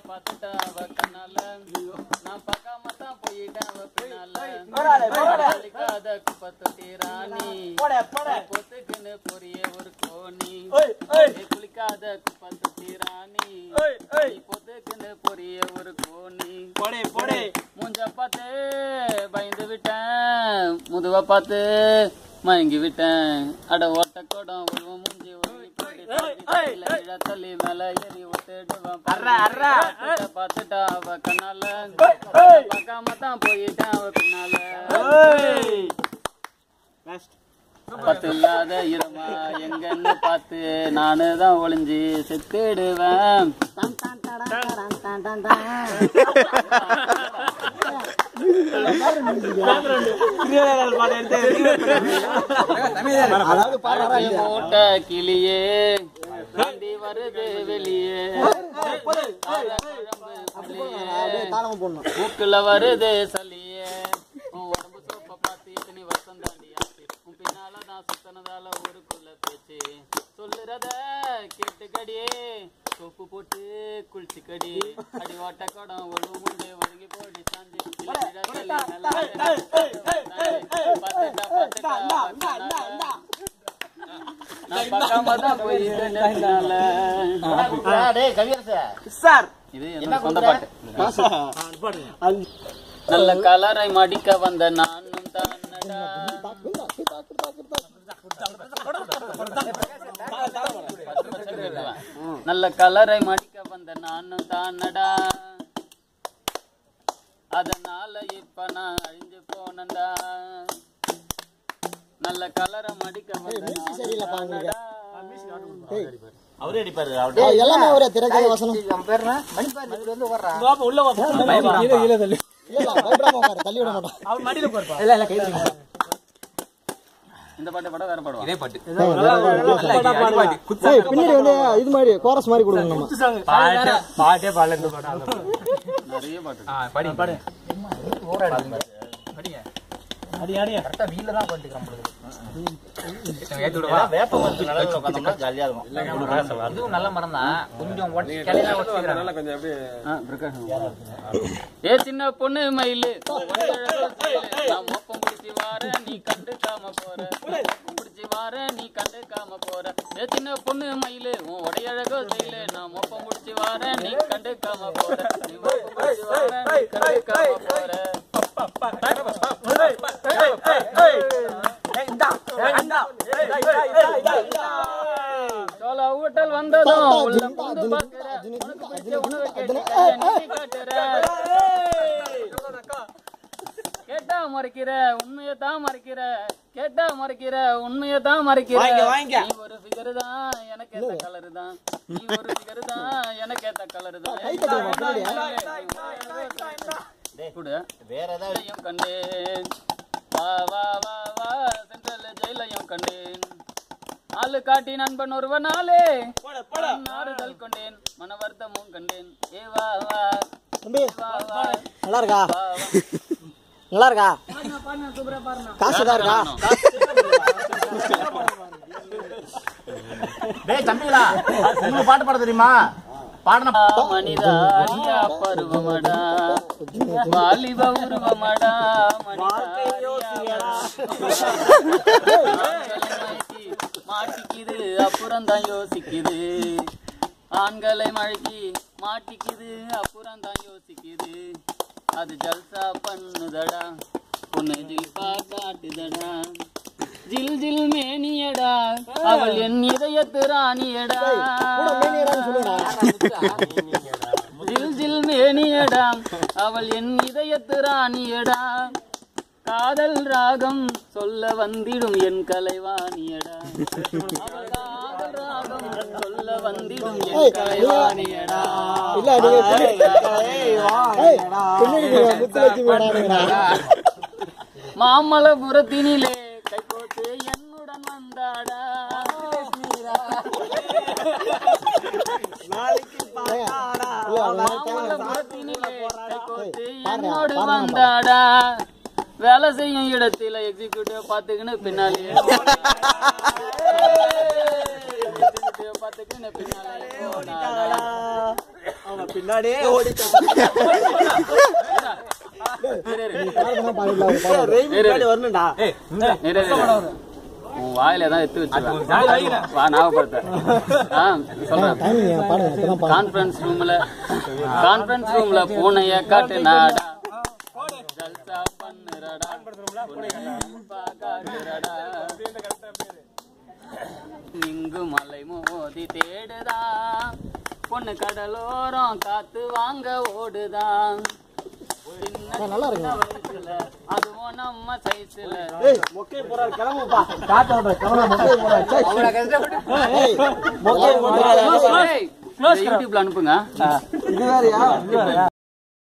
பாத்துட்டா அவ கண்ணால நான் பார்க்காம தான் போயிட்டேன் அவ பின்னால குளிக்காத குப்பத்தொட்டி ராணி பொத்துக்குன்னு பொரிய ஒரு கோணி குளிக்காத குப்பத்தொட்டி ராணி பொத்துக்குன்னு பொரிய ஒரு கோணி மூஞ்ச பார்த்து பயந்து விட்டேன் முதுவ பார்த்து மயங்கி விட்டேன் அட ஓட்ட கோடம் உருவம் மூஞ்சி தள்ளி மேல ஏறி விட்டுடுவான் பாத்துட்டா அவ கண்ணால பார்க்காம தான் போயிட்டான் அவ பின்னால பத்து இல்லாத இரமா எங்கன்னு பார்த்து நானு தான் ஒளிஞ்சு செத்துடுவேன் மூட்ட கிளியே தாண்டி வருது வெளியே மூக்குல வருது சளியே உடம்பு சோப்ப பார்த்து இத்தனி வருஷம் தாண்டி உன் பின்னாலதான் சுத்தனதால ஊருக்குள்ள பேச்சு சொல்லுறத கேட்டுக்கடியே சோப்பு போட்டு குளிச்சு கடி அடி ஓட்ட குடம் ஒரு முண்டே ஒழுங்கி போடி சாஞ்சி நான் பார்க்காம தான் போயிருந்தேன் இது என்ன சொந்த பாட்டு நல்ல கலரை மடிக்க வந்த நானும் தானடா நல்ல கலரை மடிக்க வந்த நானும் தானடா அதனால இப்ப நான் அழிஞ்சு போனடா நல்ல கலரை மடிக்க வந்த அவரே அடிப்பாரு எல்லாமே அவரே திரைக்கதை வசனம் பேர் வந்து உள்ள தள்ளி விட மாட்டோம் அவர் மடியில போறப்பா இல்ல கை இந்த பாட்டு பாட வேற பாடுவா இதே பாட்டு பின்னாடி வந்து இது மாதிரி கோரஸ் மாதிரி கொடுக்கணும் நம்ம பாட்டே பாடல இந்த பாட்டு நிறைய பாட்டு பாடி பாடு படிங்க அடி அடி கரெக்ட்டா வீல்ல தான் பண்ணிக்கிறோம் வேப்ப மரத்து நல்லா உட்கார்ந்தோம்னா ஜாலியா இருக்கும் இதுவும் நல்ல மரம் தான் கொஞ்சம் கிளையா வச்சிருக்காங்க கொஞ்சம் அப்படியே பிரகாஷம் ஏ சின்ன பொண்ணு மயிலு நான் மொப்பம் பிடிச்சி வாரேன் நீ கண்டுக்காம போற பிடிச்சி வாரேன் நீ கண்டுக்காம போற ஏ சின்ன பொண்ணு மயிலு உன் உடையழகோ செய்யல நான் மொப்பம் பிடிச்சி வாரேன் நீ கண்டுக்காம போற நீ மொப்பம் பிடிச்சி வாரேன் நீ கண்டுக்காம போற சோள ஊட்டல் வந்ததும் உள்ள புந்து பாக்குற உணவு கேட்டுற கேட்டா மறைக்கிற உண்மையத்தான் மறைக்கிற கேட்டா மறைக்கிற உண்மையத்தான் மறைக்கிற நீ ஒரு ஃபிகர் தான் எனக்கு ஏத்த கலர் தான் நீ ஒரு ஃபிகர் தான் எனக்கு ஏத்த கலர் தான் வேற ஏதாவது கண்டேன் வா வா வா வா சென்ட்ரல் ஜெயிலையும் கண்டேன் ஆளு காட்டி நண்பன் ஒருவனாலே நாடுதல் கொண்டேன் மன வருத்தமும் கண்டேன் ஏ வா வா நல்லா இருக்கா நல்லா இருக்கா காசுதான் இருக்கா டேய் தம்பிகளா உங்களுக்கு பாட்டு பாட தெரியுமா பாடணும் மனிதா அடியா பருவமடா வாலிப உருவமடா மாட்டிக்குது அப்புறம் தான் யோசிக்குது ஆண்களை மழக்கி மாட்டிக்குது அப்புறம் தான் யோசிக்குது அது ஜல்சா பண்ணுதடா பொண்ணு ஜில்பா காட்டுதடா ஜில் ஜில் மேனியடா அவள் என் இதயத்து ராணியடா ஜில் ஜில் மேனியடா அவள் என் இதயத்து ராணியடா காதல் ராகம் சொல்ல வந்திடும் என் கலைவாணியடா அவள் காதல் ராகம் சொல்ல வந்திடும் என் கலைவாணியடா மாமல்லபுரத்தினிலே கைகோத்து என்னுடன் வந்தாடா மாமல்லபுரத்தினிலே கைகோத்து என்னோடு வந்தாடா வேலை செய்யும் இடத்துல எக்ஸிக்யூட்டிவ் பாத்துக்கின்னு பின்னாலே அதுக்குன்னு பின்னாலே போனாடா அவன் பின்னாடியே வரணும்டா. உன் வாயில தான் எடுத்து வச்சிருக்கேன். வா ஞாபகப்படுத்த. கான்ஃபரன்ஸ் ரூம்ல பூனைய காட்டுனாடா ஜல்சா பண்ணுறடா காட்டுறடா இங்கு மலை மோதி தேடுதா பொண்ணு கடலோரம் காத்து வாங்க ஓடுதான் நல்லா இருக்கு அதுவும் நம்ம சைஸ்ல மொக்கை போறாரு கிளம்புப்பா காட்ட யூடியூப்ல அனுப்புங்க. இது வேறயா